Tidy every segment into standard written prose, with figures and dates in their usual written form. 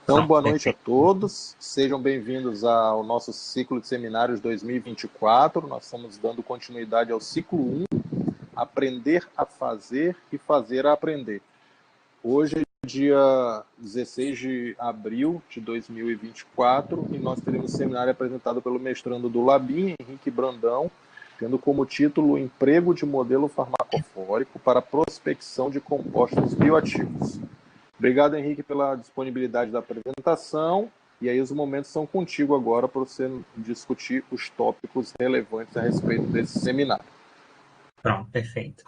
Então, Pronto, boa noite a perfeito. todos. Sejam bem-vindos ao nosso ciclo de seminários 2024. Nós estamos dando continuidade ao ciclo 1, Aprender a Fazer e Fazer a Aprender. Hoje é dia 16 de abril de 2024 e nós teremos um seminário apresentado pelo mestrando do Labim, Henrique Brandão, tendo como título Emprego de Modelo Farmacofórico para Prospecção de Compostos Bioativos. Obrigado, Henrique, pela disponibilidade da apresentação. E aí os momentos são contigo agora para você discutir os tópicos relevantes a respeito desse seminário. Pronto, perfeito.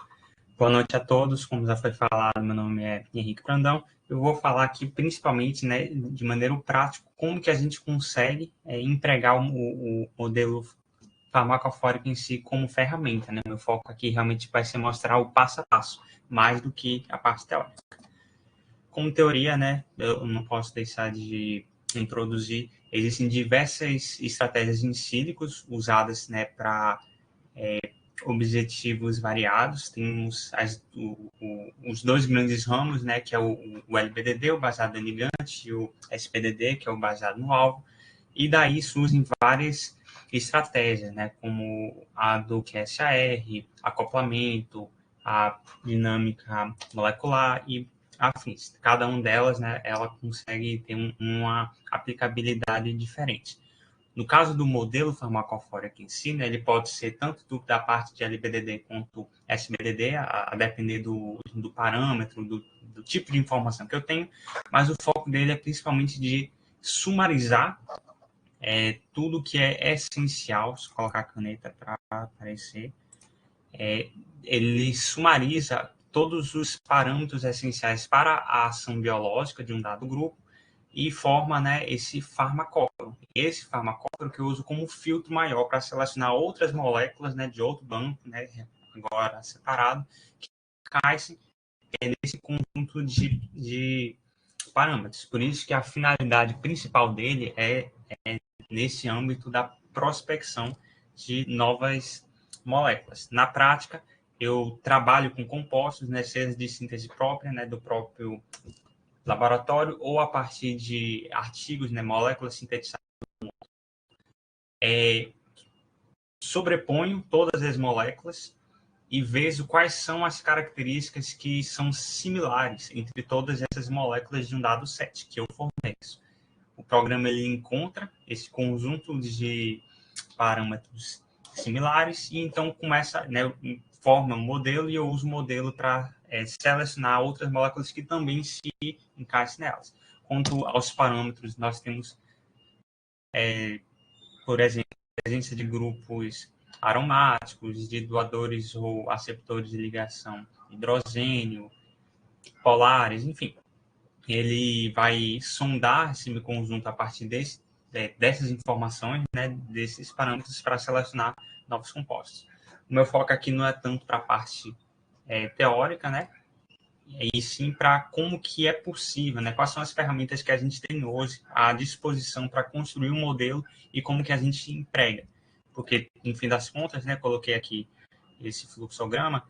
Boa noite a todos. Como já foi falado, meu nome é Henrique Brandão. Eu vou falar aqui principalmente, né, de maneira prática, como que a gente consegue empregar o modelo farmacofórico em si como ferramenta, né? Meu foco aqui realmente vai ser mostrar o passo a passo, mais do que a parte teórica. Como teoria, né, eu não posso deixar de introduzir, existem diversas estratégias em sílicos usadas, né, para objetivos variados. Temos os dois grandes ramos, né, que é o LBDD, o baseado no ligante, e o SPDD, que é o baseado no alvo. E daí surgem várias estratégias, né, como a do QSAR, acoplamento, a dinâmica molecular e afins. Cada uma delas, né, ela consegue ter uma aplicabilidade diferente. No caso do modelo farmacofórico em si, né, ele pode ser tanto da parte de LBDD quanto SBDD, a depender do parâmetro, do tipo de informação que eu tenho, mas o foco dele é principalmente de sumarizar tudo que é essencial. Se colocar a caneta para aparecer, ele sumariza todos os parâmetros essenciais para a ação biológica de um dado grupo e forma, né, esse farmacóporo. Esse farmacóporo que eu uso como filtro maior para selecionar outras moléculas, né, de outro banco, né, agora separado, que caem nesse conjunto de parâmetros. Por isso que a finalidade principal dele é nesse âmbito da prospecção de novas moléculas. Na prática, eu trabalho com compostos, né, seja de síntese própria, né, do próprio laboratório ou a partir de artigos, né, moléculas sintetizadas. Sobreponho todas as moléculas e vejo quais são as características que são similares entre todas essas moléculas de um dado set que eu forneço. O programa ele encontra esse conjunto de parâmetros similares e então começa, né, forma um modelo e eu uso o modelo para selecionar outras moléculas que também se encaixem nelas. Quanto aos parâmetros, nós temos, por exemplo, a presença de grupos aromáticos, de doadores ou aceptores de ligação, hidrogênio, polares, enfim. Ele vai sondar esse conjunto a partir dessas informações, né, desses parâmetros para selecionar novos compostos. O meu foco aqui não é tanto para a parte teórica, né, e sim para como que é possível, né, quais são as ferramentas que a gente tem hoje à disposição para construir um modelo e como que a gente emprega. Porque, no fim das contas, né, coloquei aqui esse fluxograma,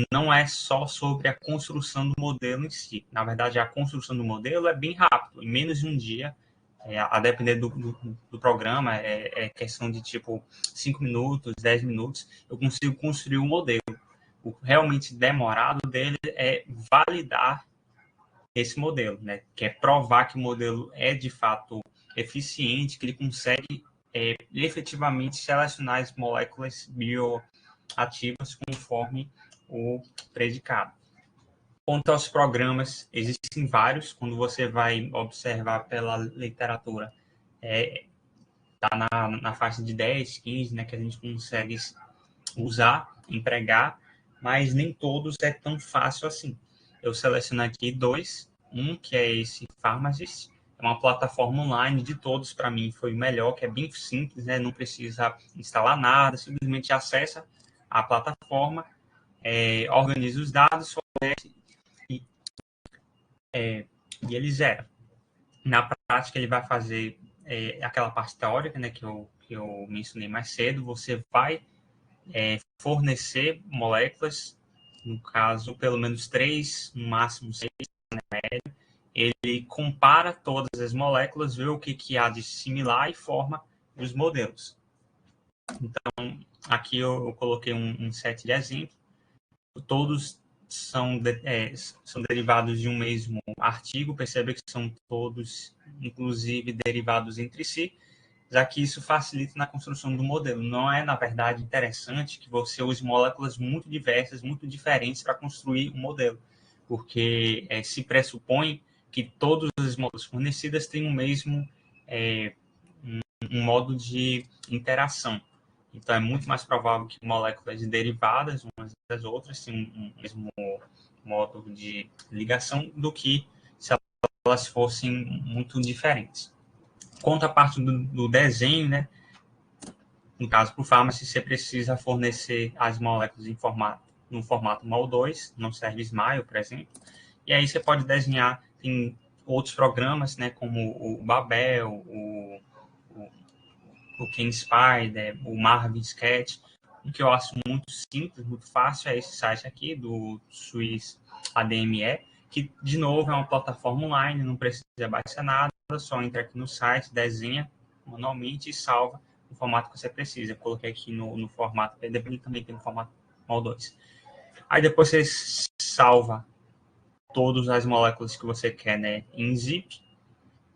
não é só sobre a construção do modelo em si. Na verdade, a construção do modelo é bem rápido, em menos de um dia, a depender do programa, é questão de tipo 5 minutos, 10 minutos, eu consigo construir um modelo. O realmente demorado dele é validar esse modelo, né? Que é provar que o modelo é de fato eficiente, que ele consegue efetivamente selecionar as moléculas bioativas conforme o predicado. Quanto aos programas, existem vários. Quando você vai observar pela literatura, está na faixa de 10, 15, né, que a gente consegue usar, empregar, mas nem todos é tão fácil assim. Eu seleciono aqui dois, um que é esse Pharmagist, é uma plataforma online de todos, para mim foi o melhor, que é bem simples, né? Não precisa instalar nada, simplesmente acessa a plataforma, organiza os dados e, e ele zera. Na prática, ele vai fazer aquela parte teórica, né, que eu mencionei mais cedo. Você vai fornecer moléculas, no caso, pelo menos 3, no máximo 6, né, médio. ele compara todas as moléculas, vê o que há de similar e forma os modelos. Então, aqui eu coloquei um set de exemplos. Todos são derivados de um mesmo artigo. Percebe que são todos, inclusive, derivados entre si, já que isso facilita na construção do modelo. Não é, na verdade, interessante que você use moléculas muito diversas, muito diferentes para construir um modelo, porque se pressupõe que todas as moléculas fornecidas têm o mesmo um modo de interação. Então, é muito mais provável que moléculas derivadas umas das outras tenham um mesmo modo de ligação do que se elas fossem muito diferentes. Quanto à parte do desenho, né? No caso, para o Pharmacy, você precisa fornecer as moléculas no formato MOL2, não serve Smile, por exemplo. E aí você pode desenhar em outros programas, né, como o Babel, o King Spider, o Marvin Sketch. O que eu acho muito simples, muito fácil, é esse site aqui, do Swiss ADME, que, de novo, é uma plataforma online, não precisa baixar nada, só entra aqui no site, desenha manualmente e salva o formato que você precisa. Eu coloquei aqui no formato PDF, ele também tem no formato MOL2. Aí depois você salva todas as moléculas que você quer, né, em zip,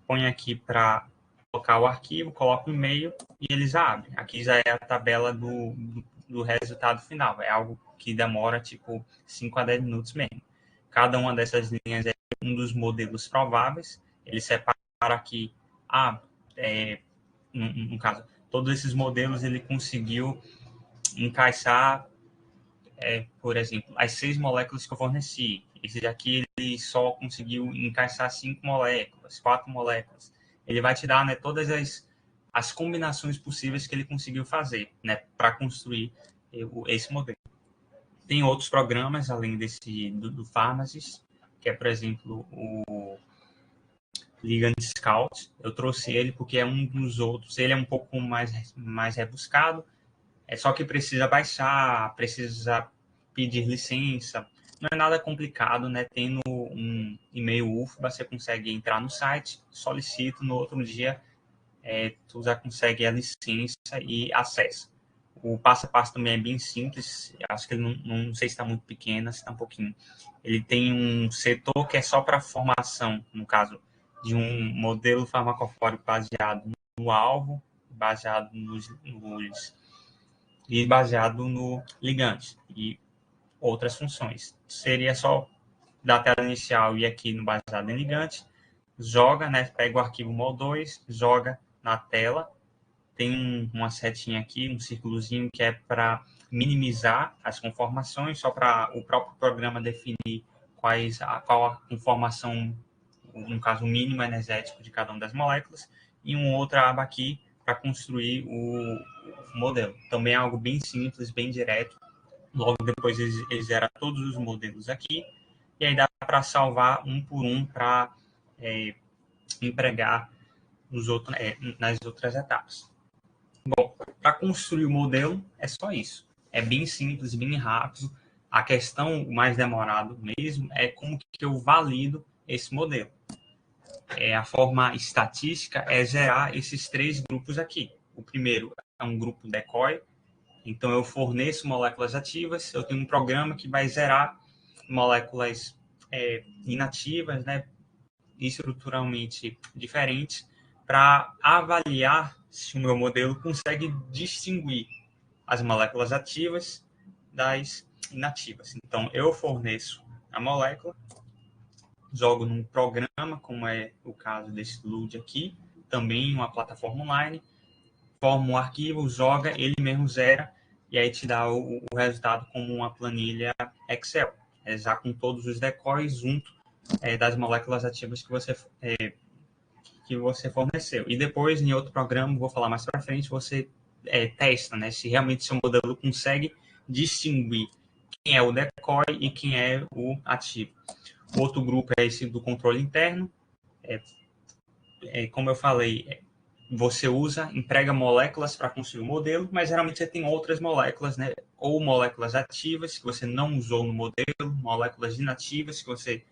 põe aqui para colocar o arquivo, coloca o e-mail e eles abrem. Aqui já é a tabela do resultado final. É algo que demora tipo 5 a 10 minutos mesmo. Cada uma dessas linhas é um dos modelos prováveis. Ele separa aqui, no caso, todos esses modelos ele conseguiu encaixar, por exemplo, as 6 moléculas que eu forneci. Esse daqui ele só conseguiu encaixar 5 moléculas, 4 moléculas. Ele vai te dar, né, todas as combinações possíveis que ele conseguiu fazer, né, para construir esse modelo. Tem outros programas, além do Pharmacist, que é, por exemplo, o Ligand Scout. Eu trouxe ele porque é um dos outros. Ele é um pouco mais rebuscado, só que precisa baixar, precisa pedir licença. Não é nada complicado, né? Tendo um e-mail UFBA, você consegue entrar no site, solicita, no outro dia tu já consegue a licença e acessa. O passo a passo também é bem simples. Acho que ele não sei se está muito pequeno, se está um pouquinho. Ele tem um setor que é só para formação, no caso, de um modelo farmacofórico baseado no alvo, baseado e baseado no ligante e outras funções. Seria só da tela inicial e aqui no baseado em ligante, joga, né, pega o arquivo MOL2, joga na tela, tem uma setinha aqui, um círculozinho que é para minimizar as conformações, só para o próprio programa definir qual a conformação, no caso, o mínimo energético de cada uma das moléculas, e uma outra aba aqui para construir o modelo. Também é algo bem simples, bem direto. Logo depois ele gera todos os modelos aqui, e aí dá para salvar um por um para empregar nas outras etapas. Bom, para construir o modelo é só isso. É bem simples, bem rápido. A questão mais demorada mesmo é como que eu valido esse modelo. A forma estatística é gerar esses 3 grupos aqui. O primeiro é um grupo decoy, então eu forneço moléculas ativas, eu tenho um programa que vai gerar moléculas inativas, né, estruturalmente diferentes, para avaliar se o meu modelo consegue distinguir as moléculas ativas das inativas. Então, eu forneço a molécula, jogo num programa, como é o caso desse LUD aqui, também uma plataforma online, forma um arquivo, joga, ele mesmo zera, e aí te dá o resultado como uma planilha Excel, já com todos os decoys junto das moléculas ativas que você forneceu. E depois, em outro programa, vou falar mais para frente, você testa, né, se realmente seu modelo consegue distinguir quem é o decoy e quem é o ativo. Outro grupo é esse do controle interno. Como eu falei, você emprega moléculas para construir o modelo, mas geralmente você tem outras moléculas, né, ou moléculas ativas que você não usou no modelo, moléculas inativas que você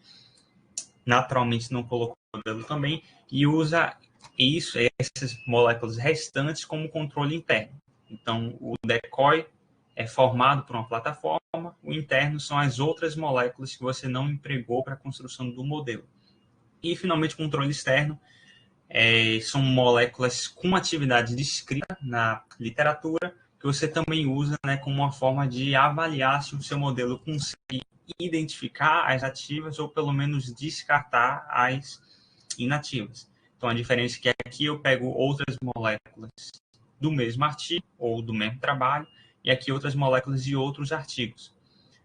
naturalmente não colocou o modelo também, e usa essas moléculas restantes como controle interno. Então, o decoy é formado por uma plataforma, o interno são as outras moléculas que você não empregou para a construção do modelo. E, finalmente, o controle externo são moléculas com atividade descrita na literatura, que você também usa, né, como uma forma de avaliar se o seu modelo consegue identificar as ativas ou, pelo menos, descartar as inativas. Então, a diferença é que aqui eu pego outras moléculas do mesmo artigo ou do mesmo trabalho, e aqui outras moléculas de outros artigos.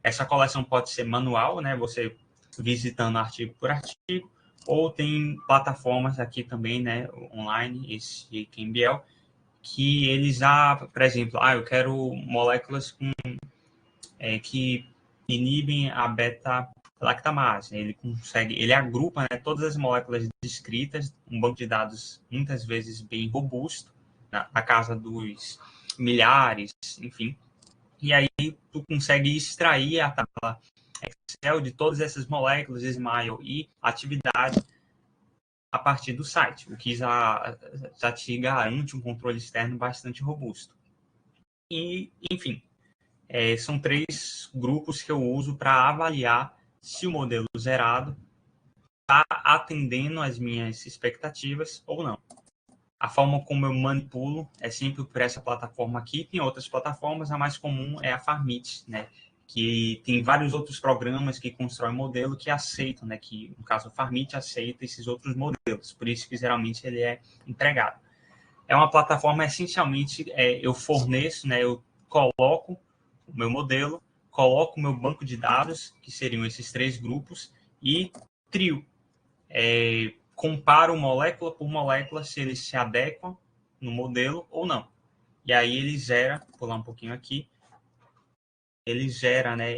Essa coleção pode ser manual, né, você visitando artigo por artigo, ou tem plataformas aqui também, né, online, esse QMBL, que eles por exemplo, eu quero moléculas que inibem a beta-lactamase. Ele agrupa, né, todas as moléculas descritas, um banco de dados muitas vezes bem robusto, na casa dos milhares, enfim. E aí tu consegue extrair a tabela Excel de todas essas moléculas, SMILE e atividade a partir do site, o que já te garante um controle externo bastante robusto. E, enfim, são 3 grupos que eu uso para avaliar se o modelo zerado está atendendo às minhas expectativas ou não. A forma como eu manipulo é sempre por essa plataforma aqui. Tem outras plataformas, a mais comum é a Farmit, né? Que tem vários outros programas que constroem modelo que aceitam, né? Que, no caso, o Farmit aceita esses outros modelos. Por isso que, geralmente, ele é empregado. É uma plataforma, essencialmente, eu forneço, né? Eu coloco o meu modelo, coloco o meu banco de dados, que seriam esses 3 grupos, e trio. Comparo molécula por molécula se eles se adequam no modelo ou não. E aí ele gera, vou pular um pouquinho aqui, ele gera, né?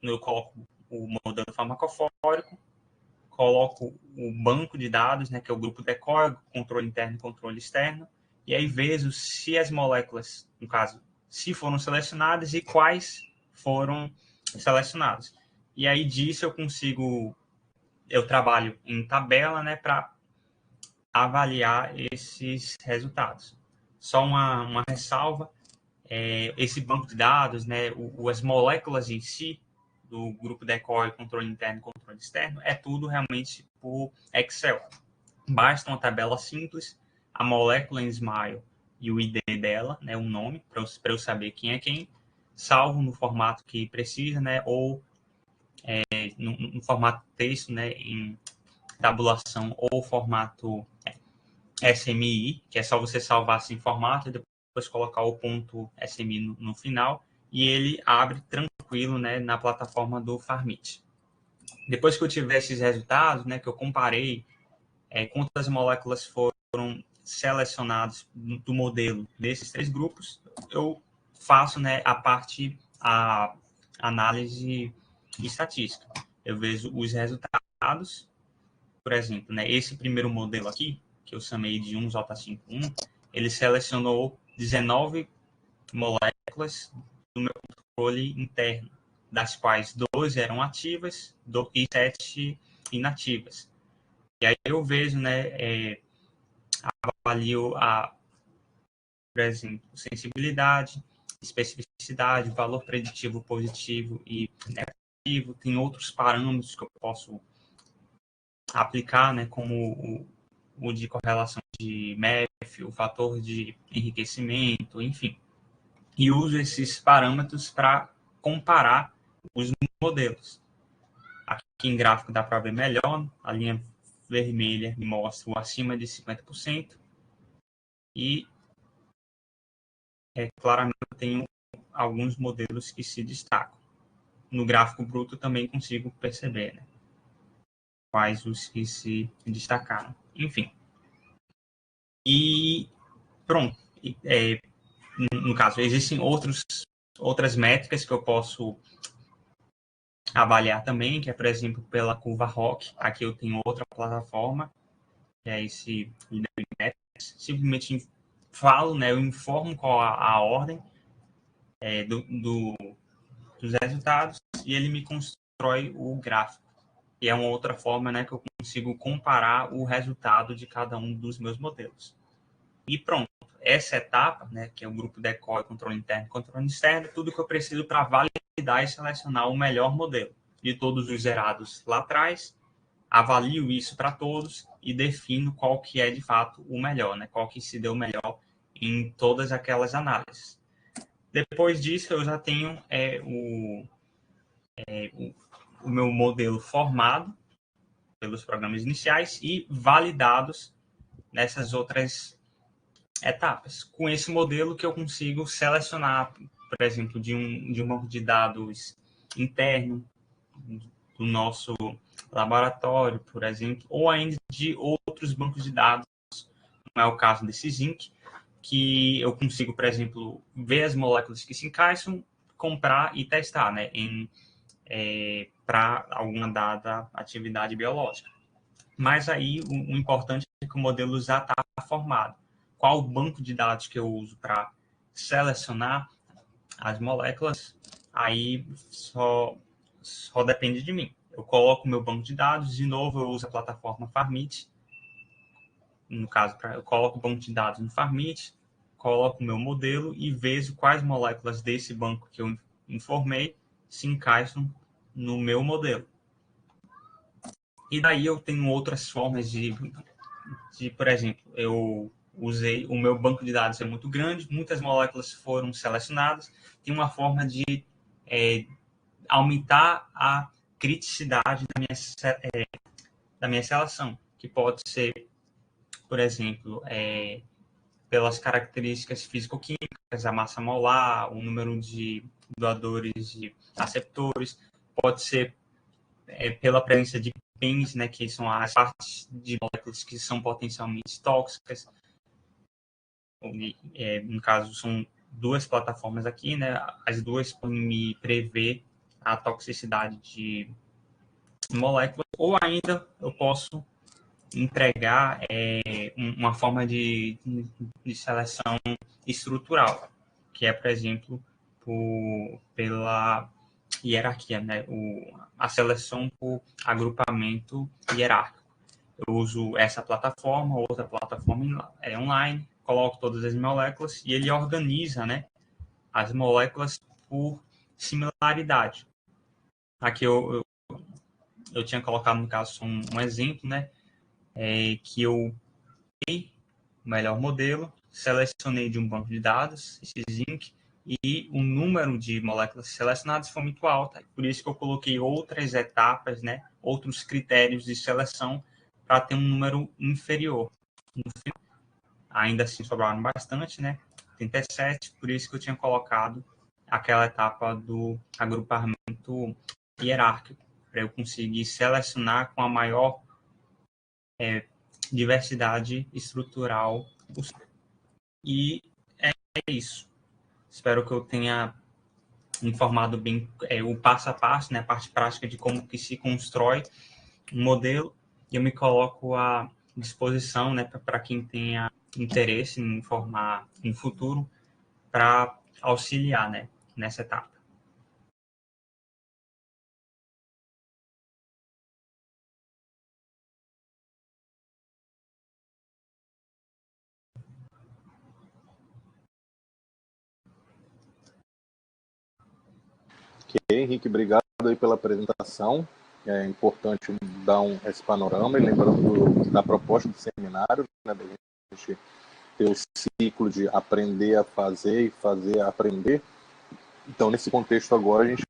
Eu coloco o modelo farmacofórico, coloco o banco de dados, né, que é o grupo decoy, controle interno e controle externo, e aí vejo se as moléculas, no caso, se foram selecionadas e quais foram selecionadas. E aí disso eu trabalho em tabela, né, para avaliar esses resultados. Só uma ressalva, esse banco de dados, né, as moléculas em si, do grupo decoy, controle interno e controle externo, é tudo realmente por Excel. Basta uma tabela simples, a molécula em SMILE e o ID dela, né, o nome, para eu saber quem é quem, salvo no formato que precisa, né, ou no formato texto, né, em tabulação ou formato SMI, que é só você salvar assim em formato e depois colocar o ponto SMI no final, e ele abre tranquilo, né, na plataforma do Farmit. Depois que eu tiver esses resultados, né, que eu comparei quantas moléculas foram selecionadas do modelo desses 3 grupos, eu faço, né, a análise estatística. Eu vejo os resultados, por exemplo, né, esse primeiro modelo aqui, que eu chamei de 1J51, ele selecionou 19 moléculas do meu controle interno, das quais 12 eram ativas e 7 inativas. E aí eu vejo, né, avalio por exemplo, sensibilidade, especificidade, valor preditivo positivo e negativo. Tem outros parâmetros que eu posso aplicar, né, como o de correlação de MEF, o fator de enriquecimento, enfim. E uso esses parâmetros para comparar os modelos. Aqui em gráfico dá para ver melhor, a linha vermelha me mostra o acima de 50%, e claramente eu tenho alguns modelos que se destacam. No gráfico bruto também consigo perceber, né, quais os que se destacaram. Enfim. E pronto. No caso, existem outras métricas que eu posso avaliar também, que é, por exemplo, pela curva ROC. Aqui eu tenho outra plataforma, que é esse Metrics. Simplesmente falo, né, eu informo qual a ordem dos resultados e ele me constrói o gráfico. e é uma outra forma, né, que eu consigo comparar o resultado de cada um dos meus modelos. E pronto, essa etapa, né, que é o grupo decoy, controle interno e controle externo, tudo que eu preciso para validar e selecionar o melhor modelo. De todos os zerados lá atrás, avalio isso para todos e defino qual que é de fato o melhor, né, qual que se deu melhor em todas aquelas análises. Depois disso, eu já tenho o meu modelo formado pelos programas iniciais e validados nessas outras etapas. Com esse modelo que eu consigo selecionar, por exemplo, de um banco de dados interno do nosso laboratório, por exemplo, ou ainda de outros bancos de dados, não é o caso desse Zinc, que eu consigo, por exemplo, ver as moléculas que se encaixam, comprar e testar, né, para alguma dada atividade biológica. Mas aí o importante é que o modelo já está formado. Qual o banco de dados que eu uso para selecionar as moléculas, aí só depende de mim. Eu coloco o meu banco de dados, de novo eu uso a plataforma Farmit. No caso, eu coloco o banco de dados no Farmit, coloco o meu modelo e vejo quais moléculas desse banco que eu informei se encaixam no meu modelo. E daí eu tenho outras formas de, por exemplo, eu usei, o meu banco de dados é muito grande, muitas moléculas foram selecionadas, tem uma forma de aumentar a criticidade da minha seleção, que pode ser, por exemplo, pelas características físico-químicas, a massa molar, o número de doadores e aceptores, pode ser pela presença de PINs, né, que são as partes de moléculas que são potencialmente tóxicas. No caso, são duas plataformas aqui, né, as duas podem me prever a toxicidade de moléculas, ou ainda eu posso entregar uma forma de seleção estrutural, que é, por exemplo, pela hierarquia, né? A seleção por agrupamento hierárquico. Eu uso essa plataforma, outra plataforma online, coloco todas as moléculas e ele organiza, né, as moléculas por similaridade. Aqui eu tinha colocado, no caso, um exemplo, né, que eu peguei o melhor modelo, selecionei de um banco de dados, esse zinc, e o número de moléculas selecionadas foi muito alto. Por isso que eu coloquei outras etapas, né, outros critérios de seleção para ter um número inferior. Ainda assim sobraram bastante, né, 37, por isso que eu tinha colocado aquela etapa do agrupamento hierárquico, para eu conseguir selecionar com a maior diversidade estrutural possível. E é isso. Espero que eu tenha informado bem o passo a passo, né, a parte prática de como que se constrói um modelo. E eu me coloco à disposição, né, para quem tenha interesse em formar no futuro, para auxiliar, né, nessa etapa. Ok, Henrique, obrigado aí pela apresentação. É importante dar esse panorama e lembrando da proposta do seminário, né, da gente ter o ciclo de aprender a fazer e fazer a aprender. Então, nesse contexto agora, a gente...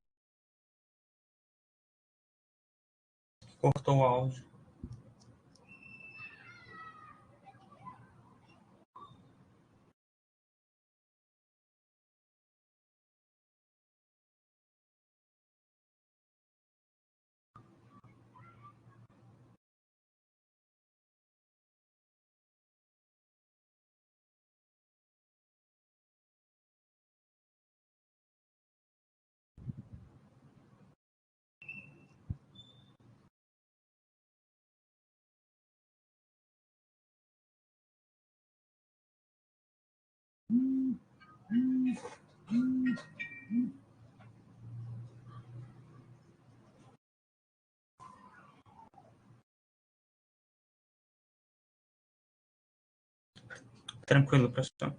Cortou o áudio. Tranquilo, professor.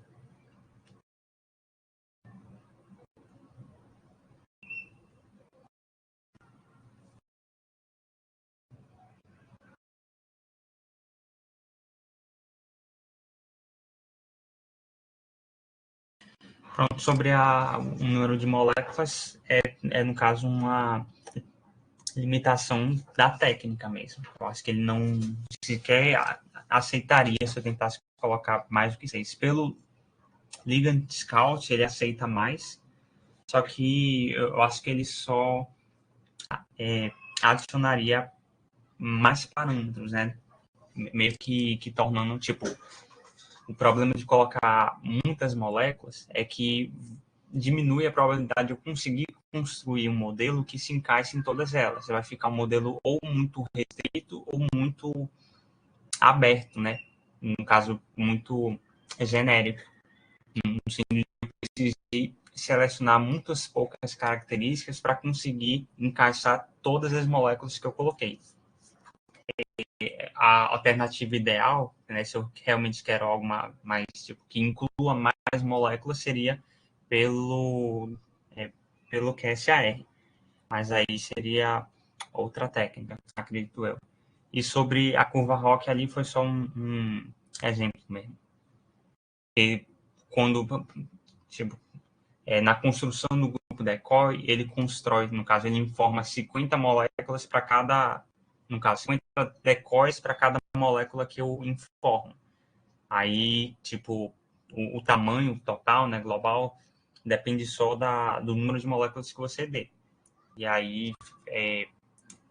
Pronto, sobre o número de moléculas, no caso, uma limitação da técnica mesmo. Eu acho que ele não sequer aceitaria se eu tentasse colocar mais do que 6. Pelo Ligand Scout, ele aceita mais, só que eu acho que ele só adicionaria mais parâmetros, né? Meio que tornando, tipo, o problema de colocar muitas moléculas é que diminui a probabilidade de eu conseguir construir um modelo que se encaixe em todas elas. Você vai ficar um modelo ou muito restrito ou muito aberto, né? No caso, muito genérico. No sentido de eu precisar selecionar muitas poucas características para conseguir encaixar todas as moléculas que eu coloquei. A alternativa ideal, né, se eu realmente quero algo mais tipo, que inclua mais moléculas, seria pelo QSAR. Mas aí seria outra técnica, acredito eu. E sobre a curva ROC ali foi só um exemplo mesmo. E quando, tipo, na construção do grupo decoy, ele constrói, no caso, ele informa 50 moléculas para cada, no caso, 50 decoys para cada molécula que eu informo. Aí, tipo, o tamanho total, né, global, depende só do número de moléculas que você dê. E aí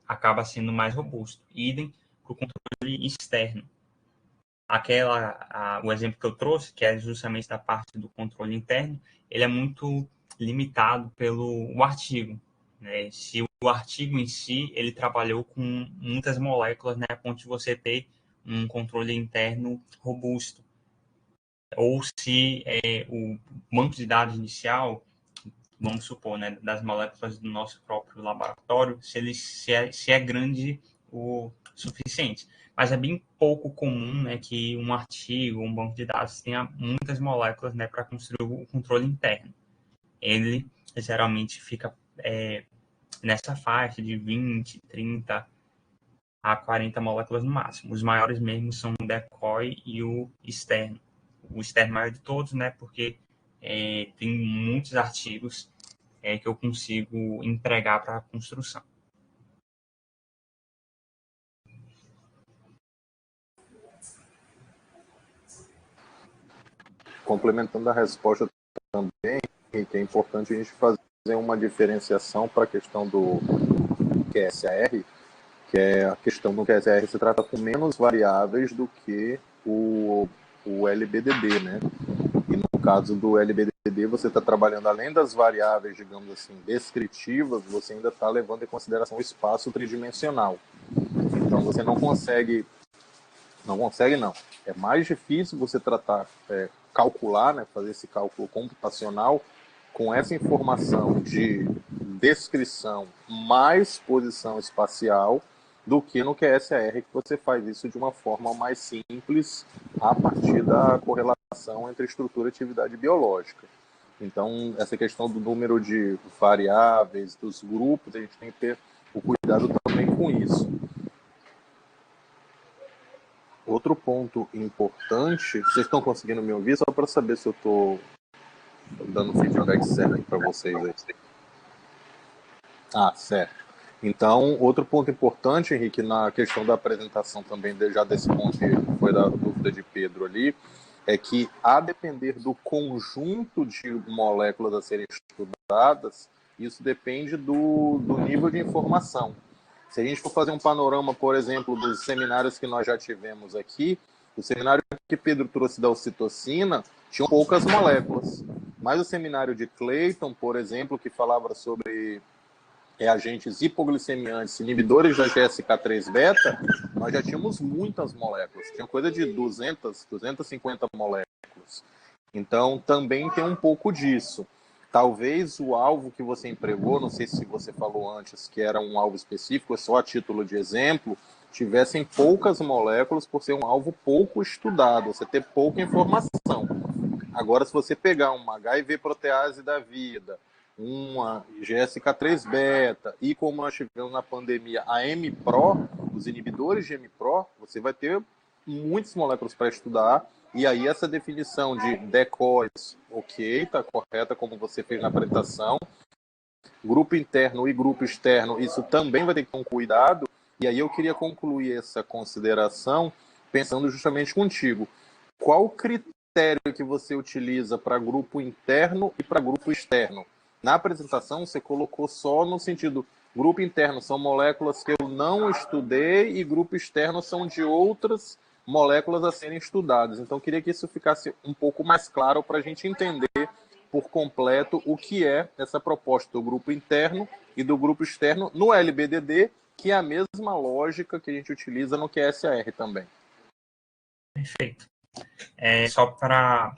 acaba sendo mais robusto. Idem para o controle externo. O exemplo que eu trouxe, que é justamente da parte do controle interno, ele é muito limitado pelo artigo. Né? Se o artigo em si, ele trabalhou com muitas moléculas, né, a ponto de você ter um controle interno robusto. Ou se o banco de dados inicial, vamos supor, né, das moléculas do nosso próprio laboratório, se é grande o suficiente. Mas é bem pouco comum, né, que um artigo, um banco de dados tenha muitas moléculas, né, para construir o controle interno. Ele geralmente fica nessa faixa de 20, 30 a 40 moléculas no máximo. Os maiores mesmo são o decoy e o externo. O externo maior de todos, né, porque tem muitos artigos que eu consigo entregar para a construção. Complementando a resposta também, que é importante a gente fazer uma diferenciação para a questão do QSAR, que é a questão do QSAR se trata com menos variáveis do que o LBDB, né? E no caso do LBDB, você está trabalhando além das variáveis, digamos assim, descritivas, você ainda está levando em consideração o espaço tridimensional. Então você não consegue, não. É mais difícil você calcular, né, fazer esse cálculo computacional com essa informação de descrição mais posição espacial do que no QSAR, que você faz isso de uma forma mais simples a partir da correlação entre estrutura e atividade biológica. Então, essa questão do número de variáveis, dos grupos, a gente tem que ter o cuidado também com isso. Outro ponto importante, vocês estão conseguindo me ouvir? Só para saber se eu estou dando feedback certo para vocês aí. Ah, certo. Então, outro ponto importante, Henrique, na questão da apresentação também, já desse ponto que foi da dúvida de Pedro ali, é que, a depender do conjunto de moléculas a serem estudadas, isso depende do nível de informação. Se a gente for fazer um panorama, por exemplo, dos seminários que nós já tivemos aqui, o seminário que Pedro trouxe da ocitocina tinha poucas moléculas. Mas o seminário de Clayton, por exemplo, que falava sobre agentes hipoglicemiantes, inibidores da GSK3-beta, nós já tínhamos muitas moléculas. Tinha coisa de 200, 250 moléculas. Então, também tem um pouco disso. Talvez o alvo que você empregou, não sei se você falou antes que era um alvo específico, é só a título de exemplo, tivessem poucas moléculas por ser um alvo pouco estudado, você ter pouca informação. Agora, se você pegar uma HIV protease da vida, uma GSK3-beta e, como nós tivemos na pandemia, a MPRO, os inibidores de MPRO, você vai ter muitas moléculas para estudar. E aí essa definição de decoys, ok, está correta como você fez na apresentação. Grupo interno e grupo externo, isso também vai ter que ter um cuidado. E aí eu queria concluir essa consideração pensando justamente contigo. Qual o critério que você utiliza para grupo interno e para grupo externo? Na apresentação você colocou só no sentido, grupo interno são moléculas que eu não estudei e grupo externo são de outras moléculas a serem estudadas. Então eu queria que isso ficasse um pouco mais claro para a gente entender por completo o que é essa proposta do grupo interno e do grupo externo no LBDD, que é a mesma lógica que a gente utiliza no QSAR também. Perfeito. Só para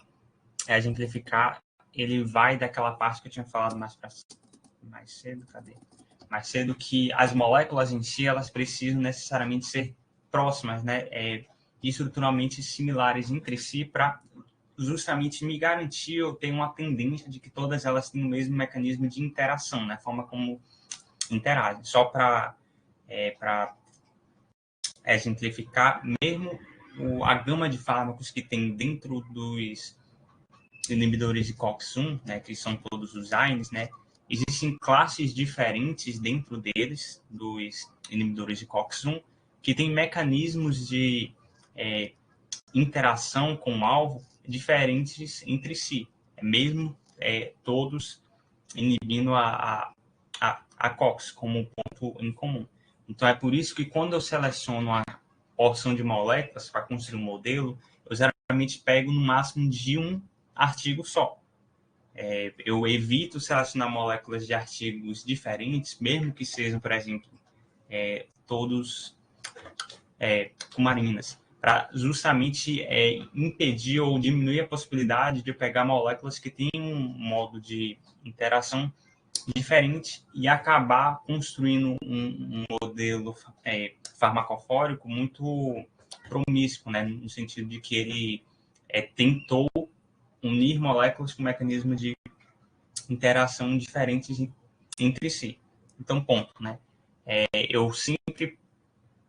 exemplificar, ele vai daquela parte que eu tinha falado mais cedo, mais cedo, que as moléculas em si, elas precisam necessariamente ser próximas, né? Estruturalmente similares entre si para justamente me garantir ou ter uma tendência de que todas elas têm o mesmo mecanismo de interação, né? A forma como interagem. Só para exemplificar, mesmo a gama de fármacos que tem dentro dos inibidores de COX-1, né, que são todos os AINEs, né, existem classes diferentes dentro deles, dos inibidores de COX-1, que têm mecanismos de interação com o alvo diferentes entre si, mesmo todos inibindo a COX como ponto em comum. Então, é por isso que quando eu seleciono a porção de moléculas para construir um modelo, eu geralmente pego no máximo de um artigo só. Eu evito selecionar moléculas de artigos diferentes, mesmo que sejam, por exemplo, todos cumarinas, para justamente impedir ou diminuir a possibilidade de eu pegar moléculas que têm um modo de interação diferente e acabar construindo um modelo farmacofórico muito promíscuo, né, no sentido de que ele tentou unir moléculas com mecanismos de interação diferentes entre si. Então, ponto, né? Eu sempre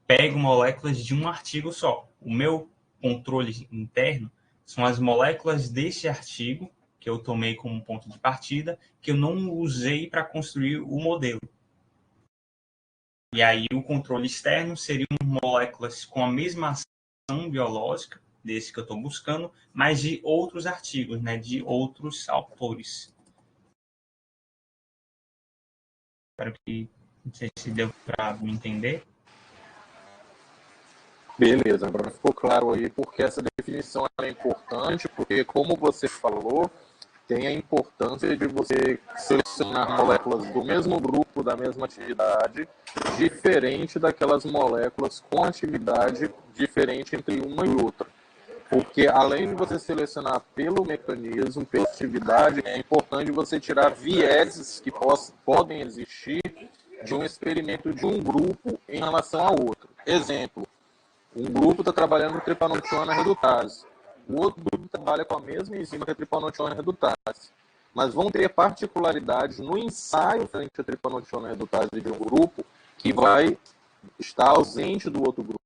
pego moléculas de um artigo só. O meu controle interno são as moléculas desse artigo que eu tomei como ponto de partida, que eu não usei para construir o modelo. E aí o controle externo seriam moléculas com a mesma ação biológica desse que eu estou buscando, mas de outros artigos, né, de outros autores. Espero que, não sei se deu para me entender. Beleza, agora ficou claro aí porque essa definição é importante, porque como você falou, tem a importância de você selecionar moléculas do mesmo grupo, da mesma atividade, diferente daquelas moléculas com atividade diferente entre uma e outra. Porque além de você selecionar pelo mecanismo, pela atividade, é importante você tirar vieses que podem existir de um experimento de um grupo em relação ao outro. Exemplo, um grupo está trabalhando com tripanotiona redutase. O outro grupo trabalha com a mesma enzima que a tripanotiona redutase. Mas vão ter particularidades no ensaio frente à tripanotiona redutase de um grupo que vai estar ausente do outro grupo.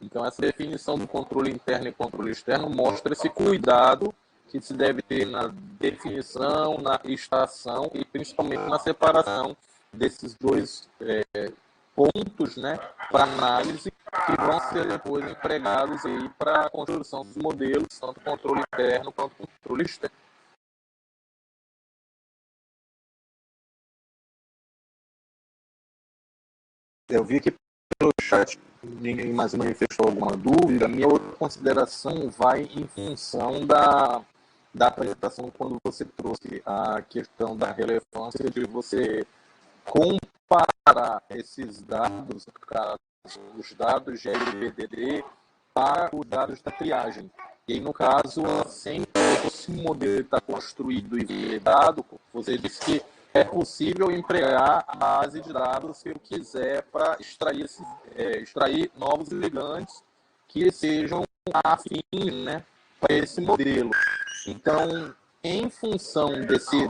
Então, essa definição do controle interno e controle externo mostra esse cuidado que se deve ter na definição, na estação e principalmente na separação desses dois pontos, né, para análise que vão ser depois empregados aí para a construção dos modelos, tanto controle interno quanto controle externo. Eu vi que pelo chat ninguém mais manifestou alguma dúvida. Minha outra consideração vai em função da apresentação, quando você trouxe a questão da relevância de você comparar esses dados, os dados de LBDD para os dados da triagem. E aí, no caso, assim, se o modelo está construído e validado, você disse que é possível empregar a base de dados que eu quiser para extrair novos ligandes que sejam afins, né, para esse modelo. Então, em função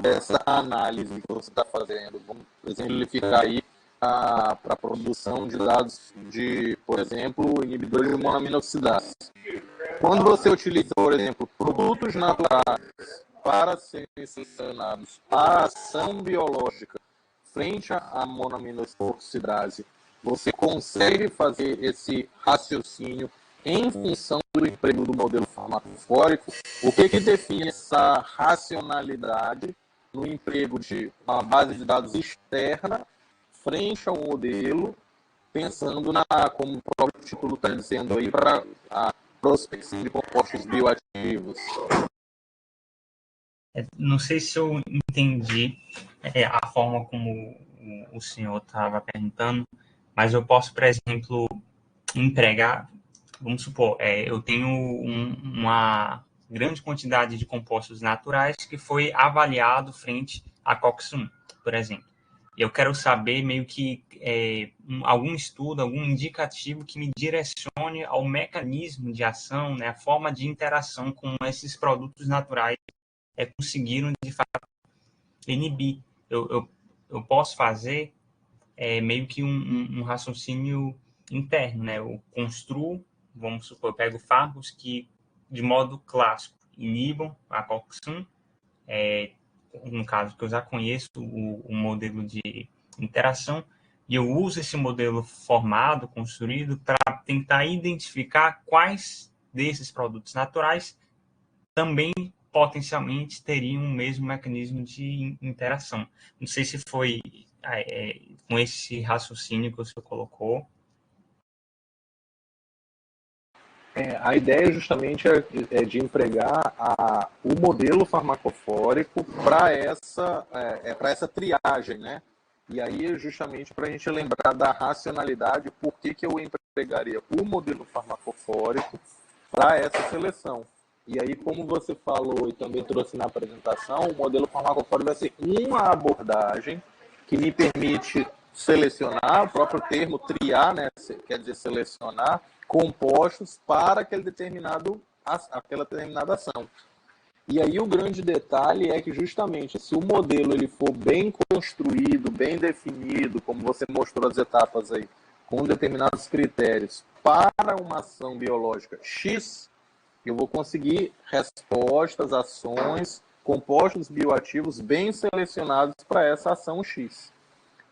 dessa análise que você está fazendo, vamos exemplificar aí para a produção de dados de, por exemplo, inibidores de monoaminoxidase. Quando você utiliza, por exemplo, produtos naturais para serem selecionados a ação biológica frente à monoaminoxidase, você consegue fazer esse raciocínio em função do emprego do modelo farmacofórico. O que define essa racionalidade no emprego de uma base de dados externa frente ao modelo, pensando como o próprio título está dizendo aí, para a prospecção de compostos bioativos? Não sei se eu entendi a forma como o senhor estava perguntando, mas eu posso, por exemplo, empregar, vamos supor, eu tenho uma grande quantidade de compostos naturais que foi avaliado frente a COX-1, por exemplo. Eu quero saber meio que algum estudo, algum indicativo que me direcione ao mecanismo de ação, né, a forma de interação com esses produtos naturais conseguiram, de fato, inibir. Eu posso fazer meio que um raciocínio interno, né? Eu construo, vamos supor, eu pego fármacos que, de modo clássico, inibam a COX-1, no caso que eu já conheço o modelo de interação, e eu uso esse modelo formado, construído, para tentar identificar quais desses produtos naturais também potencialmente teriam o mesmo mecanismo de interação. Não sei se foi com esse raciocínio que o senhor colocou. A ideia justamente é de empregar o modelo farmacofórico para essa triagem, né? E aí, justamente para a gente lembrar da racionalidade, por que eu empregaria o modelo farmacofórico para essa seleção. E aí, como você falou e também trouxe na apresentação, o modelo farmacofórico vai ser uma abordagem que me permite selecionar, o próprio termo triar, né? Quer dizer selecionar compostos para aquela determinada ação. E aí o grande detalhe é que justamente se o modelo ele for bem construído, bem definido, como você mostrou as etapas aí, com determinados critérios para uma ação biológica X, eu vou conseguir respostas, ações, compostos bioativos bem selecionados para essa ação X.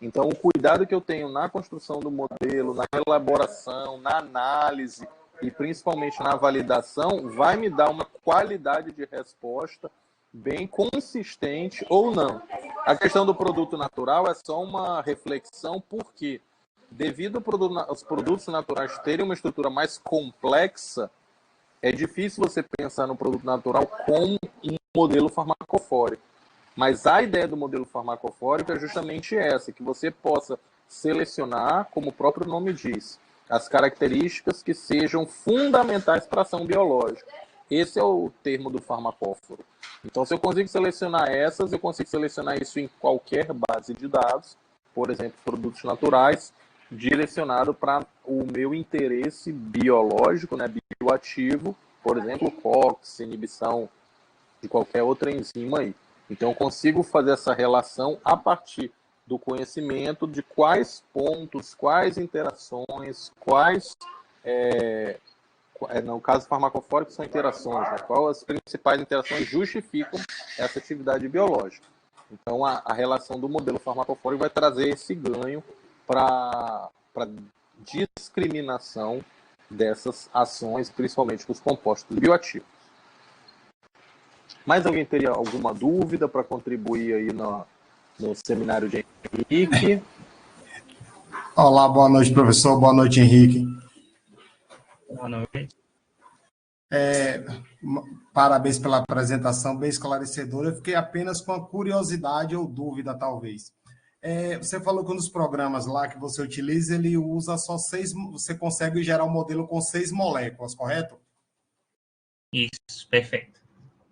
Então, o cuidado que eu tenho na construção do modelo, na elaboração, na análise e principalmente na validação, vai me dar uma qualidade de resposta bem consistente ou não. A questão do produto natural é só uma reflexão, porque devido aos produtos naturais terem uma estrutura mais complexa, é difícil você pensar no produto natural como um modelo farmacofórico. Mas a ideia do modelo farmacofórico é justamente essa, que você possa selecionar, como o próprio nome diz, as características que sejam fundamentais para a ação biológica. Esse é o termo do farmacóforo. Então, se eu consigo selecionar essas, eu consigo selecionar isso em qualquer base de dados, por exemplo, produtos naturais, direcionado para o meu interesse biológico, né, bioativo, por exemplo, COX, inibição de qualquer outra enzima aí. Então, eu consigo fazer essa relação a partir do conhecimento de quais pontos, quais interações, no caso farmacofórico, são interações, né? Quais as principais interações justificam essa atividade biológica. Então, a relação do modelo farmacofórico vai trazer esse ganho para discriminação dessas ações, principalmente com os compostos bioativos. Mais alguém teria alguma dúvida para contribuir aí no seminário de Henrique? Olá, boa noite, professor. Boa noite, Henrique. Boa noite. Parabéns pela apresentação, bem esclarecedora. Eu fiquei apenas com a curiosidade ou dúvida, talvez. Você falou que um dos programas lá que você utiliza, ele usa só 6, você consegue gerar um modelo com 6 moléculas, correto? Isso, perfeito.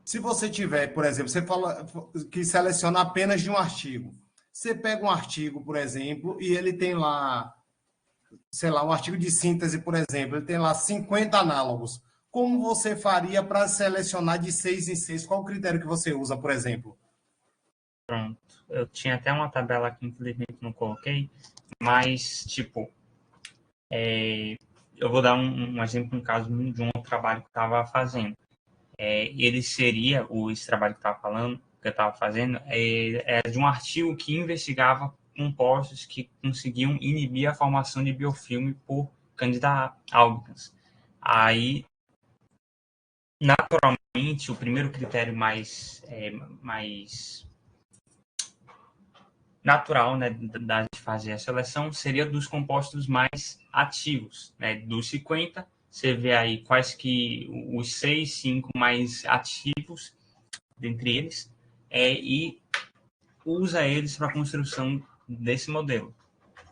Se você tiver, por exemplo, você fala que seleciona apenas de um artigo. Você pega um artigo, por exemplo, e ele tem lá, sei lá, um artigo de síntese, por exemplo, ele tem lá 50 análogos. Como você faria para selecionar de 6 em 6? Qual o critério que você usa, por exemplo? Pronto. Eu tinha até uma tabela que infelizmente não coloquei, mas, tipo, eu vou dar um exemplo, um caso de um outro trabalho que eu estava fazendo. Ele seria, esse trabalho que eu estava falando, que eu estava fazendo, é de um artigo que investigava compostos que conseguiam inibir a formação de biofilme por Candida albicans. Aí, naturalmente, o primeiro critério mais natural, né, da gente fazer a seleção seria dos compostos mais ativos, né, dos 50, você vê aí quais que os 6, 5 mais ativos dentre eles, e usa eles para a construção desse modelo.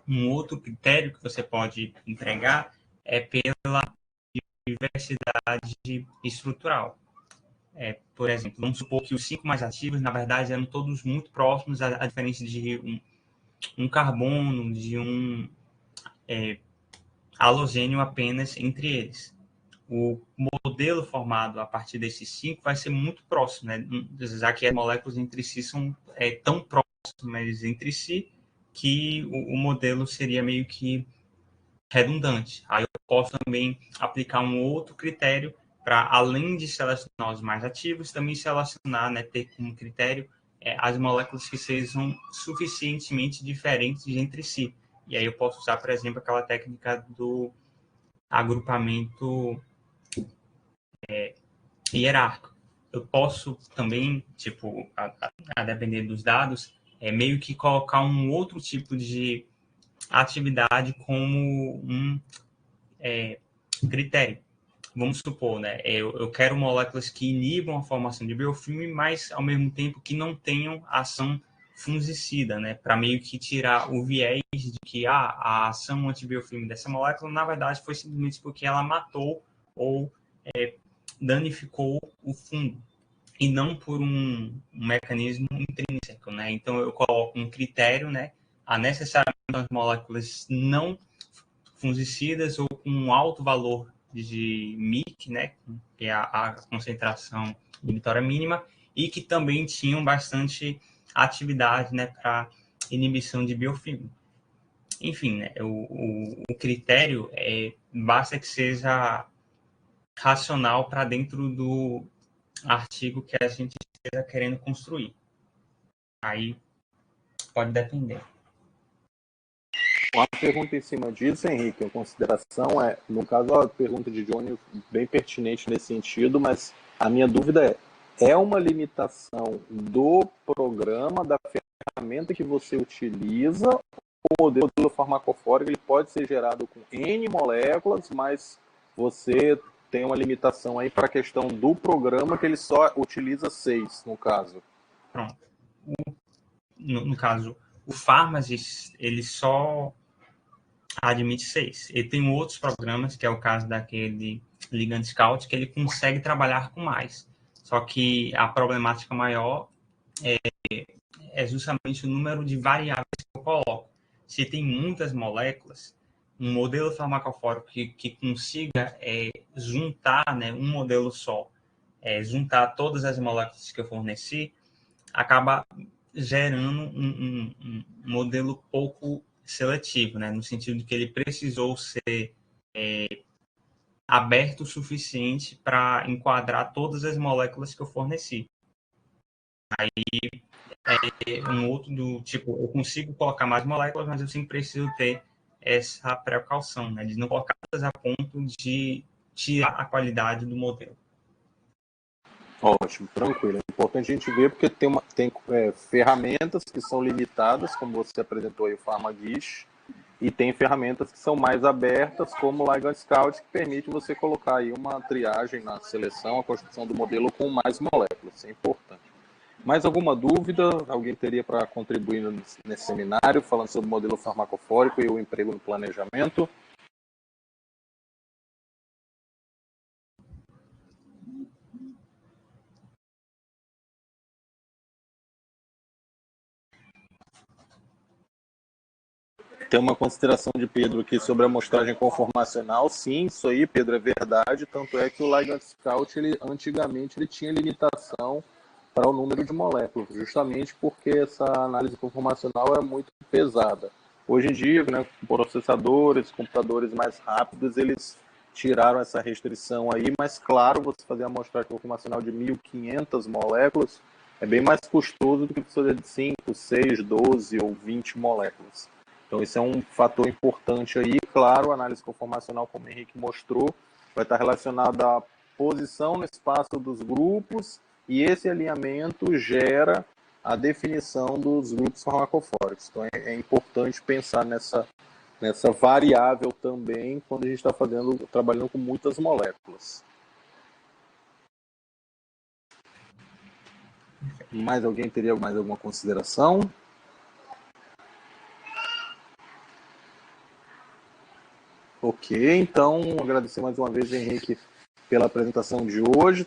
Um outro critério que você pode entregar é pela diversidade estrutural. Por exemplo, vamos supor que os 5 mais ativos, na verdade, eram todos muito próximos, a diferença de um carbono, de um halogênio apenas entre eles. O modelo formado a partir desses 5 vai ser muito próximo, né? Já que as moléculas entre si são tão próximas entre si que o modelo seria meio que redundante. Aí eu posso também aplicar um outro critério para, além de selecionar os mais ativos, também selecionar, né, ter como critério as moléculas que sejam suficientemente diferentes entre si. E aí eu posso usar, por exemplo, aquela técnica do agrupamento hierárquico. Eu posso também, tipo, a depender dos dados, meio que colocar um outro tipo de atividade como um critério. Vamos supor, né? Eu quero moléculas que inibam a formação de biofilme, mas ao mesmo tempo que não tenham ação fungicida, né? Para meio que tirar o viés de que a ação antibiofilme dessa molécula, na verdade, foi simplesmente porque ela matou ou danificou o fungo, e não por um mecanismo intrínseco, né? Então eu coloco um critério, né? A necessariamente as moléculas não fungicidas ou com um alto valor de MIC, né, que é a concentração inibitória mínima, e que também tinham bastante atividade, né, para inibição de biofilme. Enfim, né, o critério basta que seja racional para dentro do artigo que a gente esteja querendo construir. Aí pode depender. Uma pergunta em cima disso, Henrique, a consideração no caso, a pergunta de Johnny bem pertinente nesse sentido, mas a minha dúvida é uma limitação do programa, da ferramenta que você utiliza, o modelo farmacofórico ele pode ser gerado com N moléculas, mas você tem uma limitação aí para a questão do programa que ele só utiliza 6, no caso. Pronto. No caso, o Pharmagist, ele só admite 6. Ele tem outros programas, que é o caso daquele Ligand Scout, que ele consegue trabalhar com mais. Só que a problemática maior é justamente o número de variáveis que eu coloco. Se tem muitas moléculas, um modelo farmacofórico que consiga juntar, né, um modelo só, juntar todas as moléculas que eu forneci, acaba gerando um modelo pouco seletivo, né? No sentido de que ele precisou ser aberto o suficiente para enquadrar todas as moléculas que eu forneci. Um outro do tipo, eu consigo colocar mais moléculas, mas eu sempre preciso ter essa precaução, né? De não colocar todas a ponto de tirar a qualidade do modelo. Ótimo, tranquilo. É importante a gente ver porque tem ferramentas que são limitadas, como você apresentou aí o PharmaGist, e tem ferramentas que são mais abertas, como o Ligand Scout, que permite você colocar aí uma triagem na seleção, a construção do modelo com mais moléculas. Isso é importante. Mais alguma dúvida? Alguém teria para contribuir nesse seminário, falando sobre o modelo farmacofórico e o emprego no planejamento? Tem uma consideração de Pedro aqui sobre a amostragem conformacional. Sim, isso aí, Pedro, é verdade. Tanto é que o Ligand Scout, antigamente, ele tinha limitação para o número de moléculas, justamente porque essa análise conformacional é muito pesada. Hoje em dia, né, processadores, computadores mais rápidos, eles tiraram essa restrição aí, mas claro, você fazer a amostragem conformacional de 1.500 moléculas é bem mais custoso do que você fazer de 5, 6, 12 ou 20 moléculas. Então, isso é um fator importante aí. Claro, a análise conformacional, como o Henrique mostrou, vai estar relacionada à posição no espaço dos grupos, e esse alinhamento gera a definição dos grupos farmacofóricos. Então, é importante pensar nessa variável também quando a gente está trabalhando com muitas moléculas. Mais alguém teria mais alguma consideração? Ok, então agradecer mais uma vez, Henrique, pela apresentação de hoje.